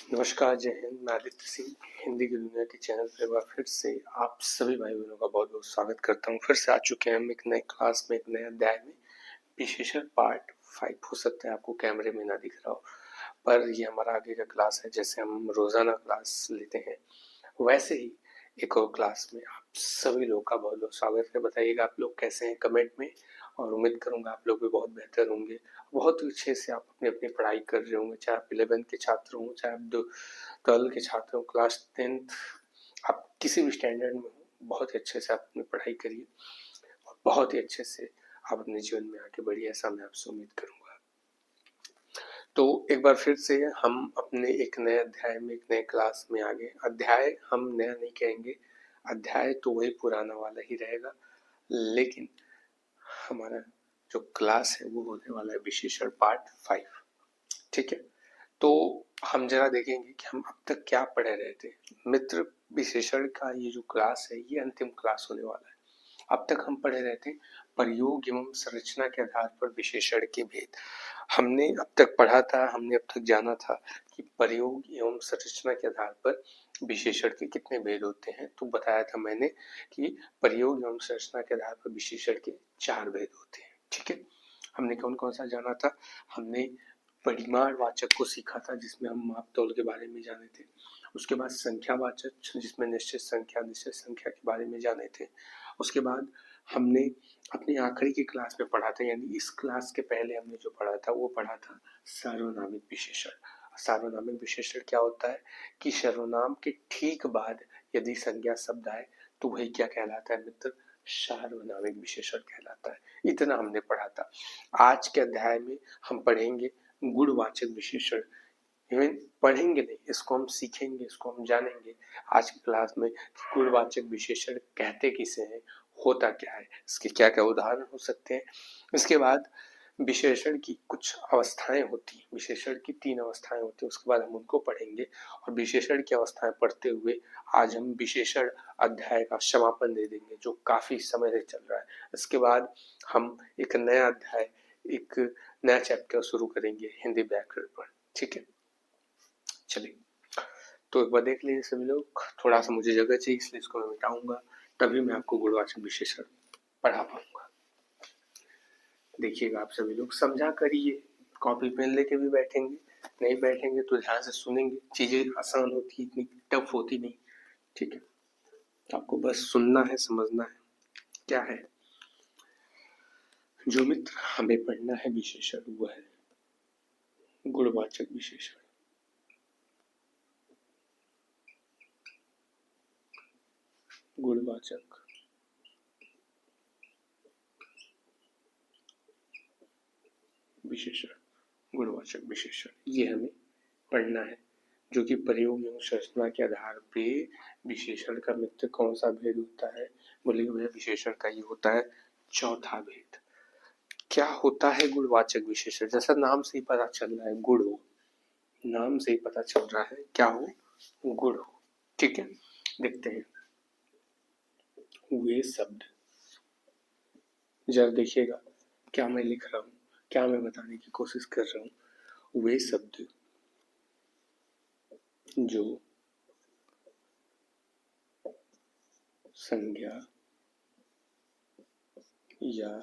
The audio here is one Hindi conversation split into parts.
नमस्कार, जय हिंद। मैं आदित्य सिंह हिंदी की दुनिया के चैनल पर एक बार फिर से आप सभी भाई बहनों का बहुत बहुत स्वागत करता हूँ। फिर से आ चुके हैं हम एक नए क्लास में, एक नए अध्याय में। विशेषण पार्ट 5। हो सकता है आपको कैमरे में ना दिख रहा हो, पर ये हमारा आगे का क्लास है। जैसे हम रोजाना क्लास लेते हैं, वैसे ही एक और क्लास में आप सभी लोग का बहुत बहुत स्वागत है। बताइएगा आप लोग कैसे हैं कमेंट में, और उम्मीद करूंगा आप लोग भी बहुत बेहतर होंगे। बहुत अच्छे से आप अपनी अपनी पढ़ाई कर रहे होंगे, चाहे आप 11th के छात्र हों, चाहे आप 12th के छात्र हों, क्लास 10th, आप किसी भी स्टैंडर्ड में हो, बहुत ही अच्छे से आप अपनी पढ़ाई करिए और बहुत ही अच्छे से आप अपने जीवन में आगे बढ़िए, ऐसा मैं आपसे उम्मीद करूंगा। तो एक बार फिर से हम अपने एक नए अध्याय में, एक नए क्लास में आगे। अध्याय हम नया नहीं कहेंगे, अध्याय तो वही पुराना वाला ही रहेगा, लेकिन हमारा जो क्लास है वो होने वाला है विशेषण पार्ट 5। ठीक है, तो हम जरा देखेंगे कि हम अब तक क्या पढ़े रहे थे। मित्र, विशेषण का ये जो क्लास है ये अंतिम क्लास होने वाला है। अब तक हम पढ़े रहे थे प्रयोग एवं संरचना के आधार पर विशेषण के भेद। हमने अब तक पढ़ा था, हमने अब तक जाना था कि प्रयोग एवं संरचना के आधार पर विशेषण के कितने भेद होते हैं। तो बताया था मैंने कि प्रयोग एवं संरचना के आधार पर विशेषण के 4 भेद होते हैं। ठीक है, हमने कौन कौन सा जाना था? हमने परिमाणवाचक को सीखा था, जिसमें हम माप तोल के बारे में जाने थे। उसके बाद संख्यावाचक, जिसमें निश्चित संख्या के बारे में जाने थे। उसके बाद हमने अपनी आखिरी की क्लास में पढ़ा था, यानी इस क्लास के पहले हमने जो पढ़ा था वो पढ़ा था सार्वनामिक विशेषण। सार्वनामिक विशेषण क्या होता है कि सर्वनाम के ठीक बाद यदि संज्ञा शब्द आए तो वही क्या कहलाता है मित्र? सार्वनामिक विशेषण कहलाता है। इतना हमने पढ़ा था। आज के अध्याय में हम पढ़ेंगे गुणवाचक विशेषण। इवन पढ़ेंगे नहीं, इसको हम सीखेंगे, इसको हम जानेंगे आज की क्लास में। गुणवाचक विशेषण कहते किसे हैं, होता क्या है, इसके क्या क्या उदाहरण हो सकते हैं। इसके बाद विशेषण की कुछ अवस्थाएं होती हैं, विशेषण की 3 अवस्थाएं होती हैं, उसके बाद हम उनको पढ़ेंगे। और विशेषण की अवस्थाएं पढ़ते हुए आज हम विशेषण अध्याय का समापन दे देंगे, जो काफी समय से चल रहा है। इसके बाद हम एक नया अध्याय, एक नया चैप्टर शुरू करेंगे हिंदी व्याकरण पर। ठीक है, चलिए तो एक बार देख लीजिए सभी लोग। थोड़ा सा मुझे जगह चाहिए, इसलिए इसको मैं मिटाऊंगा, तभी मैं आपको गुणवाचक विशेषण पढ़ा पाऊंगा। देखिएगा आप सभी लोग, समझा करिए। कॉपी पेन लेके भी बैठेंगे, नहीं बैठेंगे तो ध्यान से सुनेंगे। चीजें आसान होती है, इतनी टफ होती नहीं। ठीक है, आपको बस सुनना है, समझना है क्या है। जो मित्र हमें पढ़ना है विशेषण, वो है गुणवाचक विशेषण। गुणवाचक विशेषण, गुणवाचक विशेषण ये हमें पढ़ना है, जो कि प्रयोग एवं संरचना के आधार पे विशेषण का मित्र कौन सा भेद होता है। बोलेंगे भैया विशेषण का ये होता है चौथा भेद। क्या होता है गुणवाचक विशेषण? जैसा नाम से ही पता चल रहा है, गुण हो, नाम से ही पता चल रहा है क्या हो, गुण हो। ठीक है, देखते हैं वे शब्द। जरा देखिएगा क्या मैं लिख रहा हूं, क्या मैं बताने की कोशिश कर रहा हूं। वे शब्द जो संज्ञा या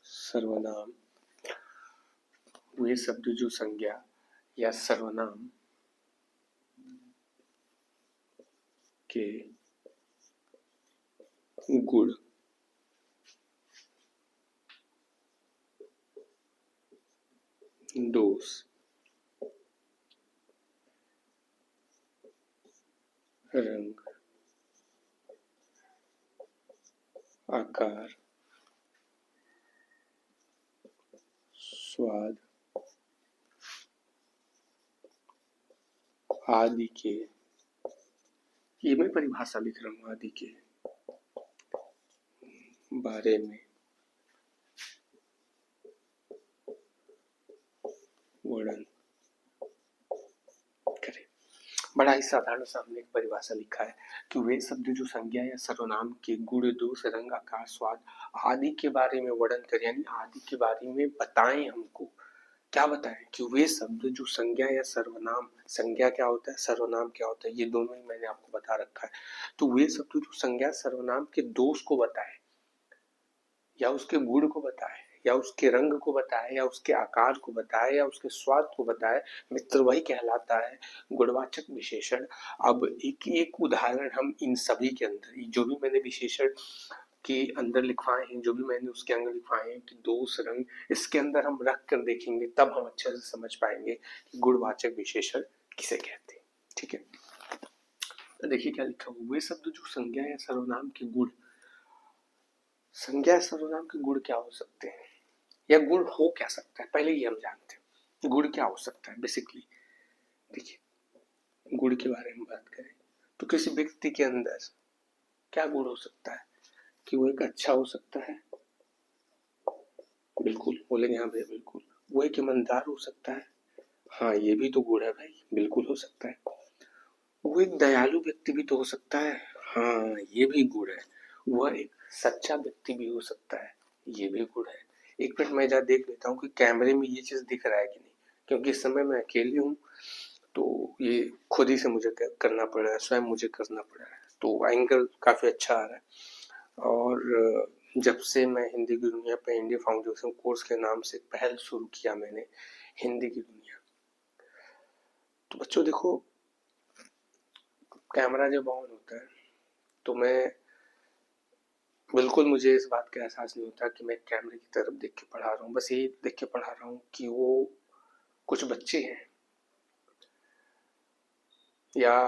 सर्वनाम, वे शब्द जो संज्ञा या सर्वनाम के गुण, दोष, रंग, आकार, स्वाद आदि के, ये मैं परिभाषा लिख रहा हूं, आदि के बारे में वर्णन करें। बड़ा ही साधारण सा हमने एक परिभाषा लिखा है कि वे शब्द जो संज्ञा या सर्वनाम के गुण, दोष, रंग, आकार, स्वाद आदि के बारे में वर्णन करें, यानी आदि के बारे में बताएं हमको। क्या बताएं कि वे शब्द जो संज्ञा या सर्वनाम, संज्ञा क्या होता है, सर्वनाम क्या होता है, ये दोनों ही मैंने आपको बता रखा है। तो वे शब्द जो संज्ञा सर्वनाम के दोष को बताए या उसके गुण को बताए या उसके रंग को बताए या उसके आकार को बताए या उसके स्वाद को बताए, मित्र वही कहलाता है गुणवाचक विशेषण। अब एक एक उदाहरण हम इन सभी के अंदर, जो भी मैंने विशेषण के अंदर लिखवाए हैं, जो भी मैंने उसके अंदर लिखवाए हैं कि दोष रंग, इसके अंदर हम रख कर देखेंगे, तब हम अच्छे से समझ पाएंगे कि गुणवाचक विशेषण किसे कहते हैं। ठीक है, तो देखिए क्या लिखा हुआ, वे शब्द जो संज्ञा या सर्वनाम के गुण, संज्ञा सर्वनाम के गुण क्या हो सकते हैं या गुण हो क्या सकता है, पहले ये हम जानते हैं गुण क्या हो सकता है। बेसिकली देखिए, गुण के बारे में बात करें तो किसी व्यक्ति के अंदर क्या गुण हो सकता है कि वो एक अच्छा हो सकता है, बिल्कुल बोलेंगे हाँ भाई बिल्कुल। वो एक ईमानदार हो सकता है, हाँ ये भी तो गुण है भाई, बिल्कुल हो सकता है। वो एक दयालु व्यक्ति भी तो हो सकता है, हाँ ये भी गुण है। वह एक सच्चा व्यक्ति भी हो सकता है, ये भी गुण है। एक मिनट मैं जा देख लेता हूँ कि कैमरे में ये चीज दिख रहा है कि नहीं, क्योंकि इस समय मैं अकेले हूँ तो ये खुद ही से मुझे करना पड़ रहा है, स्वयं मुझे करना पड़ रहा है। तो एंगल काफी अच्छा आ रहा है। और जब से मैं हिंदी की दुनिया पे इंडिया फाउंडेशन कोर्स के नाम से पहल शुरू किया मैंने, हिंदी की दुनिया, तो बच्चों देखो, कैमरा जब ऑन होता है तो मैं बिल्कुल, मुझे इस बात का एहसास नहीं होता कि मैं कैमरे की तरफ देख के पढ़ा रहा हूँ, बस यही देख के पढ़ा रहा हूँ कि वो कुछ बच्चे हैं या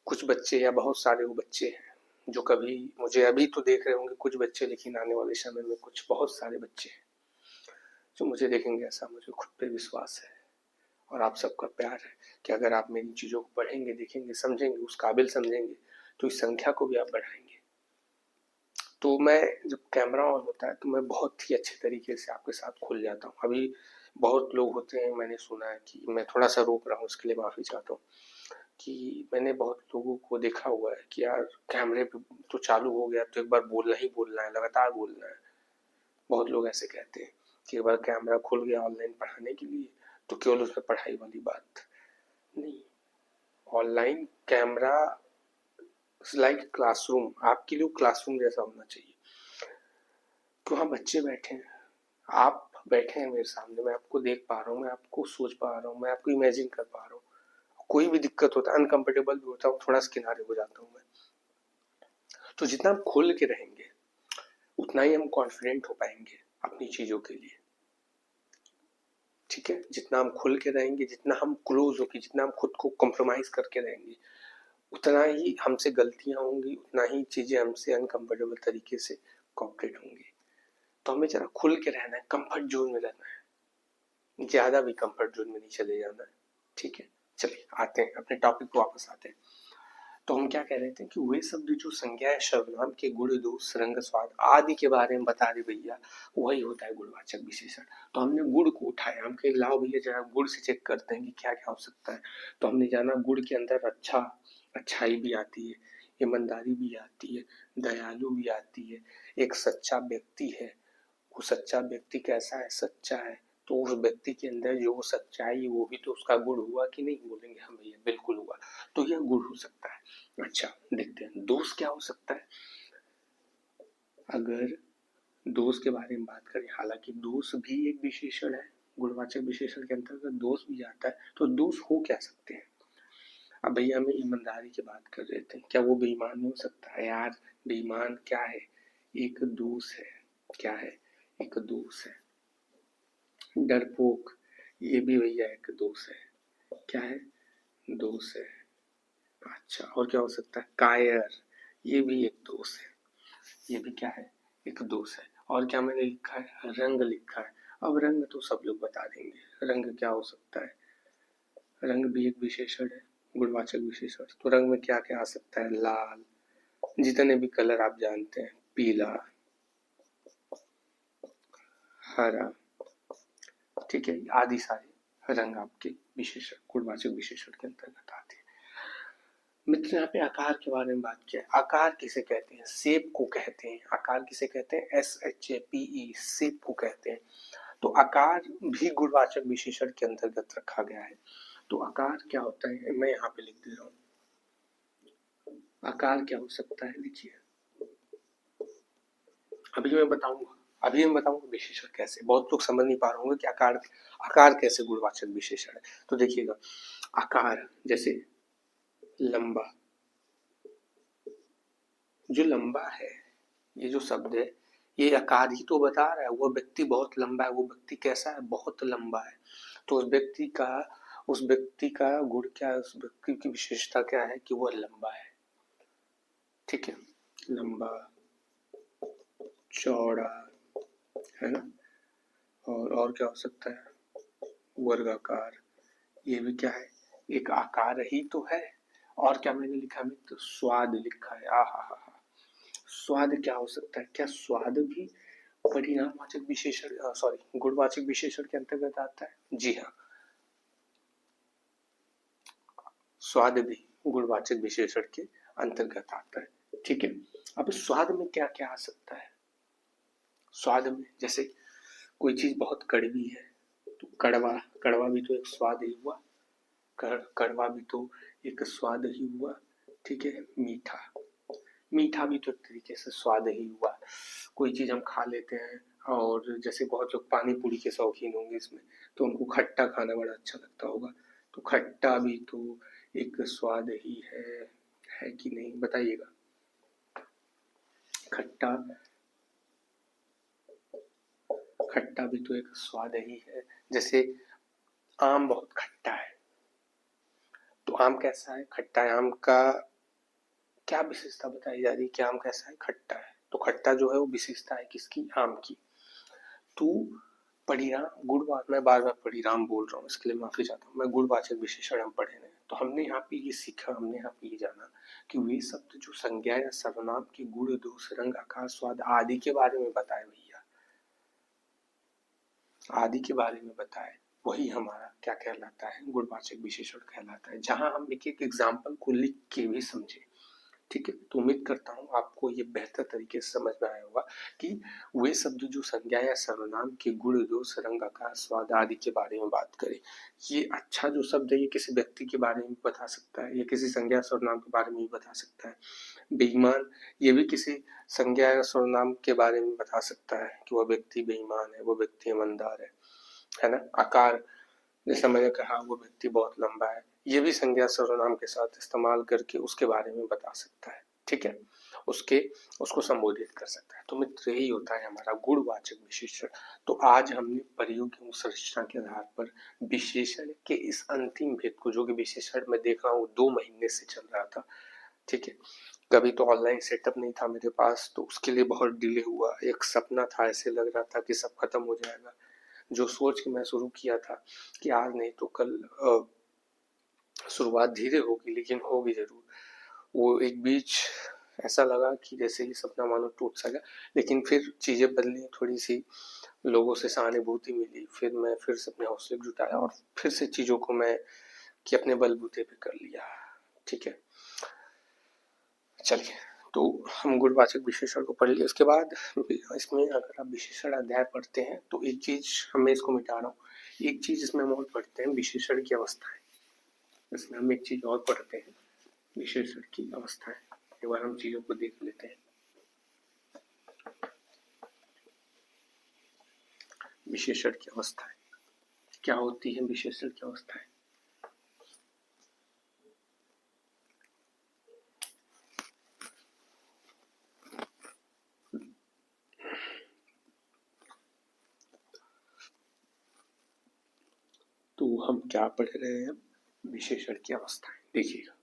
कुछ बच्चे या बहुत सारे वो बच्चे हैं जो कभी मुझे अभी तो देख रहे होंगे कुछ बच्चे, लेकिन आने वाले समय में कुछ बहुत सारे बच्चे हैं जो मुझे देखेंगे। ऐसा मुझे खुद पे विश्वास है और आप सबका प्यार है कि अगर आप मेरी चीज़ों को पढ़ेंगे, देखेंगे, समझेंगे, उस काबिल समझेंगे, तो इस संख्या को भी आप बढ़ाएंगे। तो मैं जब कैमरा ऑन होता है तो मैं बहुत ही अच्छे तरीके से आपके साथ खुल जाता हूँ। अभी बहुत लोग होते हैं, मैंने सुना है कि मैं थोड़ा सा रोक रहा हूँ, उसके लिए माफ़ी चाहता हूँ, कि मैंने बहुत लोगों को देखा हुआ है कि यार कैमरे पे तो चालू हो गया तो एक बार बोलना ही बोलना है, लगातार बोलना है। बहुत लोग ऐसे कहते हैं कि एक बार कैमरा खुल गया ऑनलाइन पढ़ाने के लिए तो केवल उसमें पढ़ाई वाली बात नहीं। ऑनलाइन कैमरा लाइक क्लासरूम, आपके लिए क्लासरूम जैसा होना चाहिए। तो हाँ, बच्चे बैठे हैं, आप बैठे हैं मेरे सामने, मैं आपको देख पा रहा हूँ, मैं आपको सोच पा रहा हूँ, मैं आपको इमेजिन कर पा रहा हूँ। कोई भी दिक्कत होता है, अनकंफर्टेबल भी होता हूँ, थोड़ा सा किनारे हो जाता हूँ मैं। तो जितना हम खुल के रहेंगे उतना ही हम कॉन्फिडेंट हो पाएंगे अपनी चीजों के लिए। ठीक है, जितना हम खुल के रहेंगे, जितना हम क्लोज होके, जितना हम खुद को कॉम्प्रोमाइज करके रहेंगे, उतना ही हमसे गलतियां होंगी, उतना ही चीजें हमसे अनकंफर्टेबल तरीके से कॉपरेट होंगी। तो हमें जरा खुल के रहना है, कंफर्ट जोन में रहना है, ज्यादा भी कंफर्ट जोन में नहीं चले जाना है। ठीक है, चलिए आते हैं अपने टॉपिक को, वापस आते हैं। तो हम क्या कह रहे थे कि वे शब्द जो संज्ञा या सर्वनाम के गुण, दोष, रंग, स्वाद आदि के बारे में बता रहे भैया, वही होता है गुणवाचक विशेषण। तो हमने गुण को उठाया, हम कहे लाओ भैया जरा गुण से चेक करते हैं कि क्या क्या हो सकता है। तो हमने जाना गुण के अंदर अच्छा, अच्छाई भी आती है, ईमानदारी भी आती है, दयालु भी आती है, एक सच्चा व्यक्ति है। वो सच्चा व्यक्ति कैसा है, सच्चा है, तो उस व्यक्ति के अंदर जो वो सच्चाई, वो भी तो उसका गुण हुआ कि नहीं, बोलेंगे हाँ भैया बिल्कुल हुआ। तो यह गुण हो सकता है। अच्छा देखते हैं दोष क्या हो सकता है। अगर दोष के बारे में बात करें, हालांकि दोष भी एक विशेषण है, गुणवाचक विशेषण के अंतर्गत दोष भी आता है, तो दोष हो क्या सकते हैं। अब भैया हम ईमानदारी की बात कर रहे थे, क्या वो बेईमान नहीं हो सकता है यार। बेईमान क्या है, एक दोष है। क्या है, एक दोष है। डरपोक, ये भी भैया एक दोष है। क्या है, दोष है। अच्छा और क्या हो सकता है, कायर, ये भी एक दोष है। ये भी क्या है, एक दोष है। और क्या मैंने लिखा है, रंग लिखा है। अब रंग तो सब लोग बता देंगे, रंग क्या हो सकता है। रंग भी एक विशेषण है, गुणवाचक विशेषण। तो रंग में क्या क्या आ सकता है, लाल, जितने भी कलर आप जानते हैं, पीला, हरा, ठीक है, आदि सारे रंग आपके विशेषण, गुणवाचक विशेषण के अंतर्गत आते हैं। मित्र यहाँ पे आकार के बारे में बात किया। आकार किसे कहते हैं, शेप को कहते हैं। आकार किसे कहते हैं, SHAPE, शेप को कहते हैं। तो आकार भी गुणवाचक विशेषण के अंतर्गत रखा गया है। तो आकार क्या होता है, मैं यहाँ पे लिख दे रहा हूँ। आकार क्या हो सकता है, देखिए अभी मैं बताऊंगा विशेषण कैसे। बहुत लोग समझ नहीं पा रहे होंगे कि आकार कैसे गुणवाचक विशेषण है। तो देखिएगा, आकार जैसे लंबा, जो लंबा है, ये जो शब्द है ये आकार ही तो बता रहा है। वो व्यक्ति बहुत लंबा है, वो व्यक्ति कैसा है, बहुत लंबा है। तो उस व्यक्ति का गुण क्या है, उस व्यक्ति की विशेषता क्या है कि वो लंबा है। ठीक है, लंबा, चौड़ा, है ना। और क्या हो सकता है, वर्गाकार, ये भी क्या है, एक आकार ही तो है। और क्या मैंने लिखा मित्र, स्वाद लिखा है। आहा, स्वाद क्या हो सकता है, क्या स्वाद भी परिणामवाचक विशेषण गुणवाचक विशेषण के अंतर्गत आता है? जी हाँ, स्वाद भी गुणवाचक विशेषण के अंतर्गत आता है। ठीक है, अब स्वाद में क्या क्या आ सकता है। स्वाद में जैसे कोई चीज बहुत कड़वी है तो कड़वा भी तो एक स्वाद ही हुआ। कड़वा भी तो एक स्वाद ही हुआ। ठीक है, मीठा भी तो एक तरीके से स्वाद ही हुआ। कोई चीज हम खा लेते हैं, और जैसे बहुत लोग पानी पूरी के शौकीन होंगे इसमें, तो उनको खट्टा खाना बड़ा अच्छा लगता होगा। तो खट्टा भी तो एक स्वाद ही है कि नहीं, बताइएगा। खट्टा खट्टा भी तो एक स्वाद ही है। जैसे आम बहुत खट्टा है, तो आम कैसा है, खट्टा है। आम का क्या विशेषता बताई जा रही है कि आम कैसा है, खट्टा है। तो खट्टा जो है वो विशेषता है किसकी, आम की। तो परिणाम गुणवाचक, मैं बार बार परिणाम बोल रहा हूँ, इसके लिए माफी चाहता हूँ। मैं गुणवाचक विशेषण हम पढ़े नहीं, तो हमने यहाँ पे ये सीखा, हमने यहाँ पे ये जाना कि वे शब्द जो संज्ञा या सर्वनाम के गुण, दोष, रंग, आकार, स्वाद आदि के बारे में बताए भैया, आदि के बारे में बताए, वही हमारा क्या कहलाता है, गुणवाचक विशेषण कहलाता है। जहां हम एक एक एग्जाम्पल को लिख के भी समझे। ठीक है, तो उम्मीद करता हूँ आपको ये बेहतर तरीके से समझ में आया होगा कि वे शब्द जो संज्ञा या सर्वनाम के गुण, दोष, रंग, आकार, स्वाद आदि के बारे में बात करें। ये अच्छा जो शब्द है ये किसी व्यक्ति के बारे में बता सकता है, ये किसी संज्ञा सर्वनाम के बारे में भी बता सकता है। बेईमान, ये भी किसी संज्ञा या सर्वनाम के बारे में बता सकता है कि वह व्यक्ति बेईमान है, वो व्यक्ति ईमानदार है ना। आकार, जैसा मैंने कहा, वो व्यक्ति बहुत लंबा है, ये भी संज्ञा सर्वनाम के साथ इस्तेमाल करके उसके बारे में बता सकता है। ठीक है, उसको संबोधित कर सकता है। तो मित्र यही होता है हमारा गुणवाचक विशेषण। तो आज हमने प्रयोग एवं संरचना के आधार पर विशेषण के इस अंतिम भेद को, जो कि विशेषण में देख रहा हूँ 2 महीने से चल रहा था। ठीक है, कभी तो ऑनलाइन सेटअप नहीं था मेरे पास, तो उसके लिए बहुत डिले हुआ। एक सपना था, ऐसे लग रहा था कि सब खत्म हो जाएगा। जो सोच के मैं शुरू किया था कि आज नहीं तो कल शुरुआत धीरे होगी लेकिन होगी जरूर, वो एक बीच ऐसा लगा कि जैसे ये सपना मानो टूट सा गया। लेकिन फिर चीजें बदली, थोड़ी सी लोगों से सहानुभूति मिली, फिर मैं फिर से अपने हौसले जुटाया और फिर से चीजों को मैं कि अपने बलबूते पे कर लिया। ठीक है, चलिए, तो हम गुणवाचक विशेषण को पढ़ लिया। उसके बाद इसमें अगर आप विशेषण अध्याय पढ़ते हैं तो एक चीज, मैं इसको मिटा रहा हूँ, एक चीज इसमें हम और पढ़ते हैं, विशेषण की अवस्थाएं। इसमें हम एक चीज और पढ़ते हैं, विशेषण की अवस्थाएं। एक बार हम चीजों को देख लेते हैं। विशेषण की अवस्थाएं क्या होती है, विशेषण की अवस्थाएं। तो हम क्या पढ़ रहे हैं, विशेषण की अवस्थाएं। देखिएगा,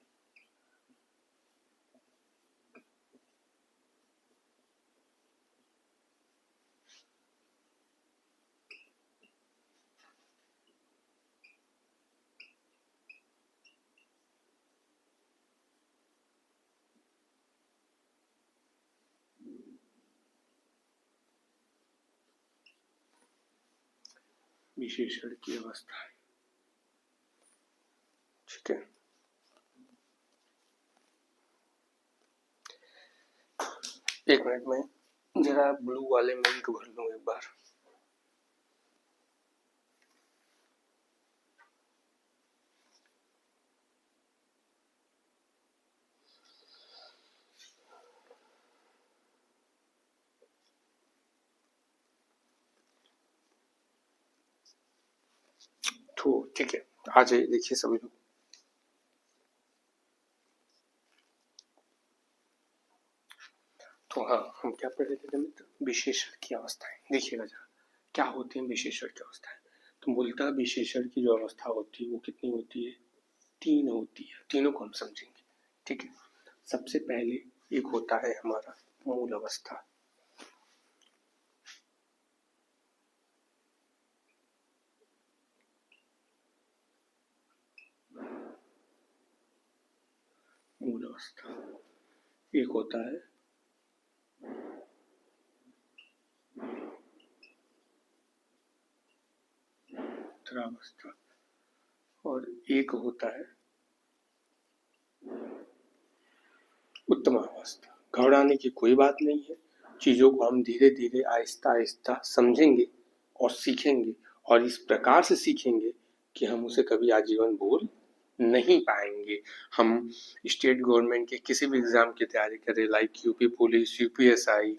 विशेषण की अवस्थाएं। ठीक है, एक मिनट में जरा ब्लू वाले में इंक भर लूं एक बार। ठीक है, आ जाइए, देखिए सभी लोग। तो हाँ, हम क्या पढ़ रहे थे मित्र? विशेषण की अवस्थाएं। देखिएगा जरा क्या होती है विशेषण की अवस्थाएं। तो मूलतः विशेषण की जो अवस्था होती है वो कितनी होती है? 3 होती है। तीनों को हम समझेंगे, ठीक है। सबसे पहले एक होता है हमारा मूल अवस्था। मूल अवस्था एक होता है उत्तरावस्था और एक होता है उत्तमावस्था। घबराने की कोई बात नहीं है, चीजों को हम धीरे धीरे आहिस्ता आहिस्ता समझेंगे और सीखेंगे, और इस प्रकार से सीखेंगे कि हम उसे कभी आजीवन भूल नहीं पाएंगे। हम स्टेट गवर्नमेंट के किसी भी एग्जाम की तैयारी करें, लाइक यूपी पुलिस, यूपीएसआई,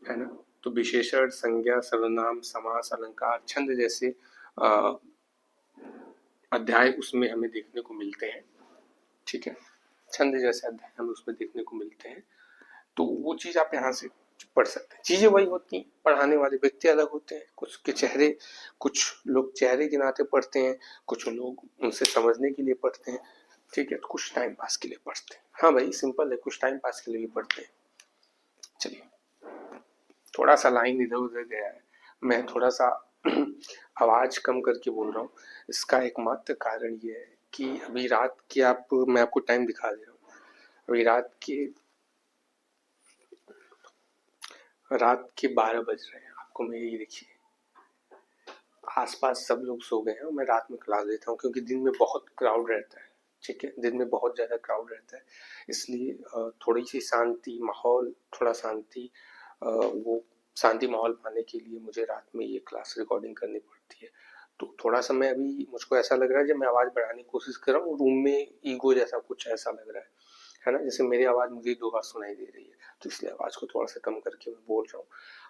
है ना, तो विशेषण, संज्ञा, सर्वनाम, समास, अलंकार, छंद जैसे अध्याय उसमें हमें देखने को मिलते हैं, ठीक है। छंद जैसे अध्याय हमें उसमें देखने को मिलते हैं, तो वो चीज आप यहाँ से पढ़ सकते हैं। चीजें वही होती हैं, पढ़ाने वाले व्यक्ति अलग होते हैं। कुछ लोग चेहरे के नाते पढ़ते हैं, कुछ लोग उनसे समझने के लिए पढ़ते हैं, ठीक है। तो कुछ टाइम पास के लिए पढ़ते हैं। हाँ भाई, सिंपल है, कुछ टाइम पास के लिए भी पढ़ते हैं। चलिए, थोड़ा सा लाइन इधर उधर गया है, मैं थोड़ा सा आवाज कम करके बोल रहा हूँ। इसका एकमात्र कारण ये है कि अभी मैं आपको टाइम दिखा दे रहा हूँ। अभी रात के 12 बज रहे हैं। आपको मैं यही देखिए, आसपास सब लोग सो गए हैं और मैं रात में क्लास देता हूँ, क्योंकि दिन में बहुत क्राउड रहता है, ठीक है। दिन में बहुत ज्यादा क्राउड रहता है, इसलिए थोड़ी सी शांति माहौल, थोड़ा शांति, वो शांति माहौल पाने के लिए मुझे रात में ये क्लास रिकॉर्डिंग करनी पड़ती है। तो थोड़ा सा मैं अभी, मुझको ऐसा लग रहा है जब मैं आवाज बढ़ाने की कोशिश कर रहा हूँ, रूम में ईगो जैसा कुछ ऐसा लग रहा है ना, जैसे मेरी आवाज मुझे 2 बार सुनाई दे रही है, तो इसलिए आवाज को थोड़ा सा कम करके मैं बोल रहा हूँ,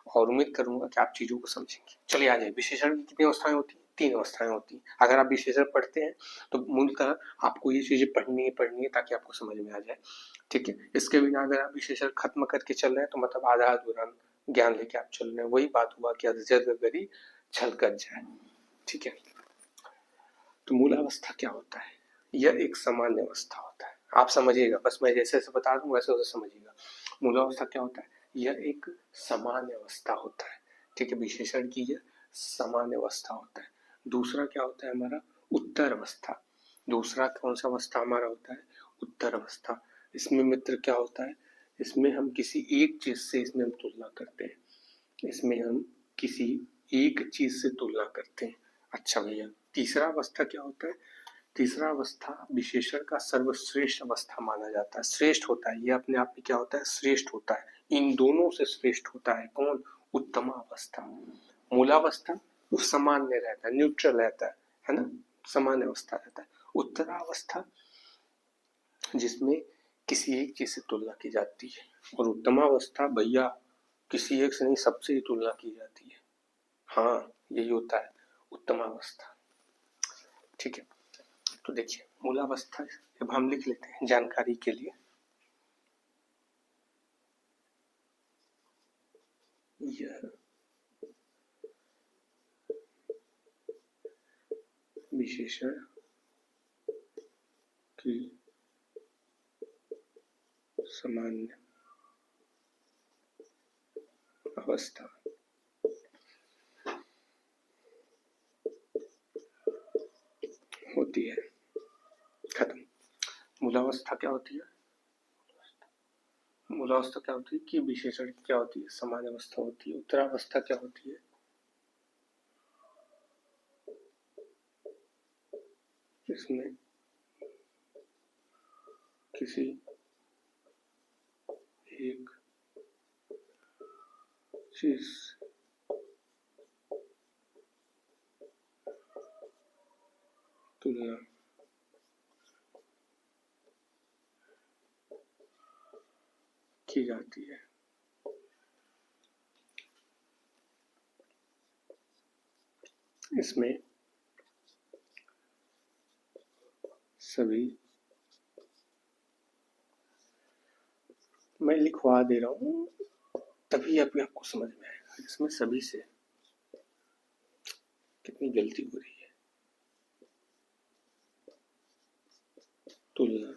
और उम्मीद करूंगा कि आप चीजों को समझेंगे। चलिए आ जाए, विशेषण की कितनी अवस्थाएं होती हैं? 3 अवस्थाएं होती हैं। अगर आप विशेषण पढ़ते हैं तो मूलतः आपको ये चीजें पढ़नी है ताकि आपको समझ में आ जाए, ठीक है। इसके बिना अगर आप विशेषण खत्म करके चल रहे हैं तो मतलब आधा अधूरा ज्ञान लेके आप चल रहे हैं। वही बात हुआ कि अधजल गरी छल कर जाए, ठीक है। तो मूलावस्था क्या होता है? यह एक सामान्य अवस्था होता है। आप समझिएगा, बस मैं जैसे जैसे बता दूं वैसे वैसे समझिएगा। मूलावस्था क्या होता है? यह एक सामान्य अवस्था होता है, ठीक है। विशेषण की यह सामान्य अवस्था होता है। दूसरा क्या होता है हमारा? उत्तर अवस्था। दूसरा कौन सा अवस्था हमारा होता है? उत्तर अवस्था। इसमें मित्र क्या होता है? इसमें हम किसी एक चीज से इसमें हम तुलना करते हैं। इसमें हम किसी एक चीज से तुलना करते हैं। अच्छा भैया, तीसरा अवस्था क्या होता है? तीसरा अवस्था विशेषण का सर्वश्रेष्ठ अवस्था माना जाता है, श्रेष्ठ होता है। ये अपने आप में क्या होता है? श्रेष्ठ होता है। इन दोनों से श्रेष्ठ होता है कौन? उत्तम अवस्था। मूलावस्था वो सामान्य रहता है, न्यूट्रल रहता है ना, सामान्य अवस्था रहता है। उत्तरावस्था जिसमें किसी एक चीज से तुलना की जाती है, और उत्तमावस्था भैया किसी एक से नहीं, सबसे ही तुलना की जाती है। हाँ, यही होता है उत्तमावस्था, ठीक है। तो देखिए, मूलावस्था अब हम लिख लेते हैं जानकारी के लिए। यह विशेषण की सामान्य अवस्था होती है। खत्म। मूलावस्था क्या होती है? मूलावस्था क्या होती है कि विशेषण क्या होती है? सामान्य अवस्था होती है। उत्तरावस्था क्या होती है? इसमें किसी एक चीज तुलना की जाती है। इसमें सभी, मैं लिखवा दे रहा हूँ तभी अभी आपको समझ में आएगा। इसमें सभी से कितनी गलती हो रही है। तुलना,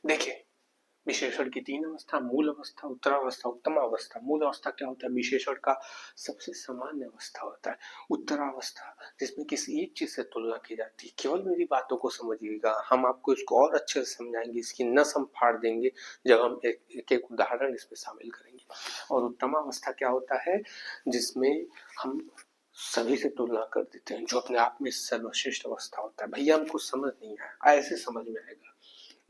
देखिए विशेषण की तीन अवस्था, मूल अवस्था, उत्तरावस्था, उत्तमावस्था। मूल अवस्था क्या होता है? विशेषण का सबसे सामान्य अवस्था होता है। उत्तरावस्था जिसमें किसी एक चीज से तुलना की जाती है। केवल मेरी बातों को समझिएगा, हम आपको इसको और अच्छे से समझाएंगे, इसकी नस हम फाड़ देंगे जब हम एक एक उदाहरण इसमें शामिल करेंगे। और उत्तमावस्था क्या होता है? जिसमें हम सभी से तुलना कर देते हैं, जो अपने आप में सर्वश्रेष्ठ अवस्था होता है। भैया हमको समझ नहीं आया, ऐसे समझ में आएगा।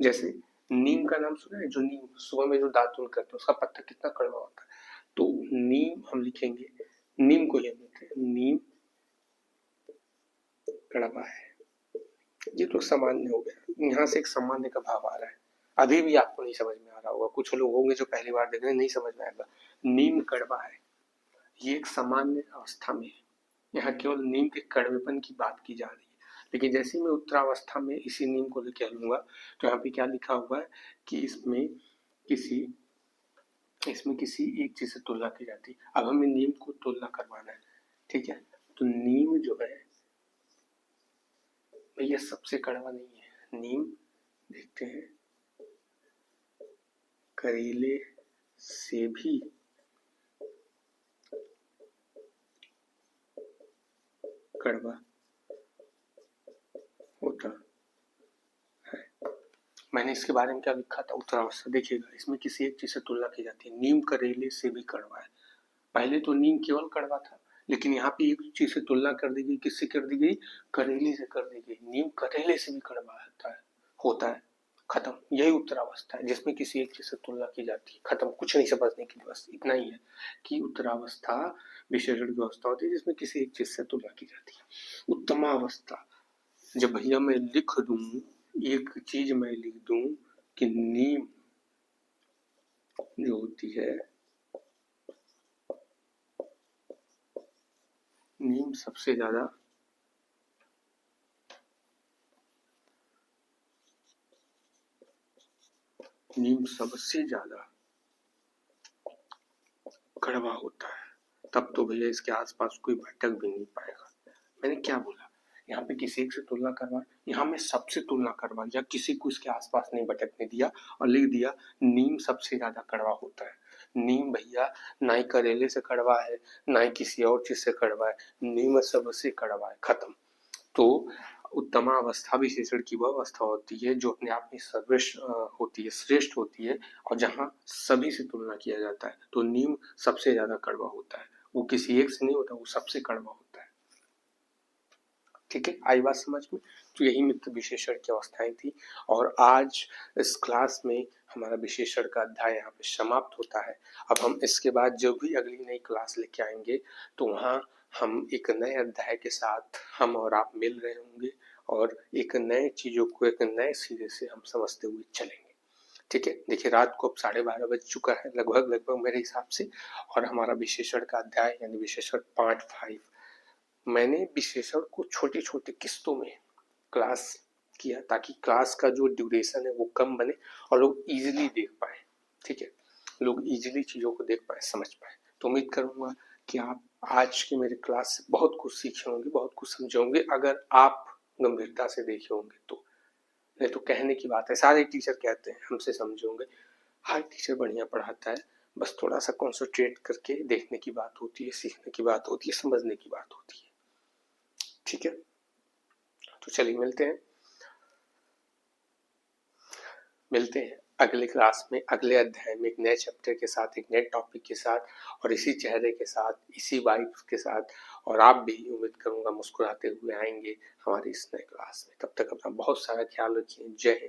जैसे नीम का नाम सुना है? जो नीम सुबह में जो दातुन करते हैं उसका पत्ता कितना कड़वा होता है। तो नीम हम लिखेंगे, नीम को हम लिखते हैं, नीम कड़वा है। ये तो सामान्य हो गया, यहाँ से एक सामान्य का भाव आ रहा है। अभी भी आपको नहीं समझ में आ रहा होगा, कुछ लोग होंगे जो पहली बार देख रहे हैं, नहीं समझ में आएगा। नीम कड़वा है, ये एक सामान्य अवस्था में है। यहाँ केवल नीम के कड़वेपन की बात की जा रही है। लेकिन जैसे मैं उत्तरावस्था में इसी नीम को लेकर लूंगा तो यहाँ पे क्या लिखा हुआ है कि इसमें किसी एक चीज से तुलना की जाती है। अब हमें नीम को तुलना करवाना है, ठीक है? तो नीम जो है भैया सबसे कड़वा नहीं है। नीम देखते हैं करेले से भी कड़वा होता है। मैंने इसके बारे में क्या लिखा था? उत्तरावस्था देखिएगा, इसमें किसी एक चीज से तुलना की जाती है। नीम करेले से भी कड़वा है। पहले तो नीम केवल कड़वा था, लेकिन यहाँ पे एक चीज से तुलना कर दी गई। किससे कर दी गई? करेले से कर दी गई। नीम करेले से भी कड़वा होता है। खत्म। यही उत्तरावस्था है जिसमें किसी एक चीज से तुलना की जाती है। खत्म, कुछ नहीं समझने की, बस इतना ही है कि उत्तरावस्था विशेषण की अवस्था होती है जिसमें किसी एक चीज से तुलना की जाती है। उत्तमावस्था, जब भैया मैं लिख दूं, एक चीज मैं लिख दूं कि नीम जो होती है, नीम सबसे ज्यादा कड़वा होता है, तब तो भैया इसके आसपास कोई भटक भी नहीं पाएगा। मैंने क्या बोला? यहाँ पे किसी एक से तुलना करवा, यहाँ में सबसे तुलना करवा दिया, किसी को इसके आसपास नहीं भटकने दिया और लिख दिया नीम सबसे ज्यादा कड़वा होता है। नीम भैया ना ही करेले से कड़वा है, ना ही किसी और चीज से कड़वा है, नीम सबसे कड़वा है। खत्म। तो उत्तमावस्था विशेषण की वह अवस्था होती है जो अपने आप में सर्वश्रेष्ठ होती है, श्रेष्ठ होती है, और जहाँ सभी से तुलना किया जाता है। तो नीम सबसे ज्यादा कड़वा होता है, वो किसी एक से नहीं होता, वो सबसे कड़वा होता है। ठीक है, आई बात समझ में? तो यही मित्र विशेषण की अवस्थाएं थी। और आज इस क्लास में हमारा विशेषण का अध्याय यहाँ पे समाप्त होता है। अब हम इसके बाद जब भी अगली नई क्लास लेके आएंगे तो वहाँ हम एक नए अध्याय के साथ हम और आप मिल रहे होंगे और एक नए चीजों को एक नए सिरे से हम समझते हुए चलेंगे। ठीक है, देखिए रात को अब 12:30 बज चुका है लगभग मेरे हिसाब से, और हमारा विशेषण का अध्याय यानी विशेषण पार्ट 5, मैंने विशेषण को छोटी छोटी किस्तों में क्लास किया ताकि क्लास का जो ड्यूरेशन है वो कम बने और लोग इजीली देख पाए। ठीक है, लोग इजीली चीजों को देख पाए, समझ पाए। तो उम्मीद करूंगा कि आप आज के मेरे क्लास से बहुत कुछ सीखे होंगे, बहुत कुछ समझे होंगे, अगर आप गंभीरता से देखे होंगे तो। नहीं तो कहने की बात है, सारे टीचर कहते हैं हमसे समझे होंगे। हर टीचर बढ़िया पढ़ाता है, बस थोड़ा सा कॉन्सेंट्रेट करके देखने की बात होती है, सीखने की बात होती है, समझने की बात होती है। ठीक है, तो चलिए मिलते हैं अगले क्लास में, अगले अध्याय में, एक नए चैप्टर के साथ, एक नए टॉपिक के साथ, और इसी चेहरे के साथ, इसी वाइब्स के साथ। और आप भी उम्मीद करूंगा मुस्कुराते हुए आएंगे हमारी इस नए क्लास में। तब तक अपना बहुत सारा ख्याल रखिए। जय हिंद।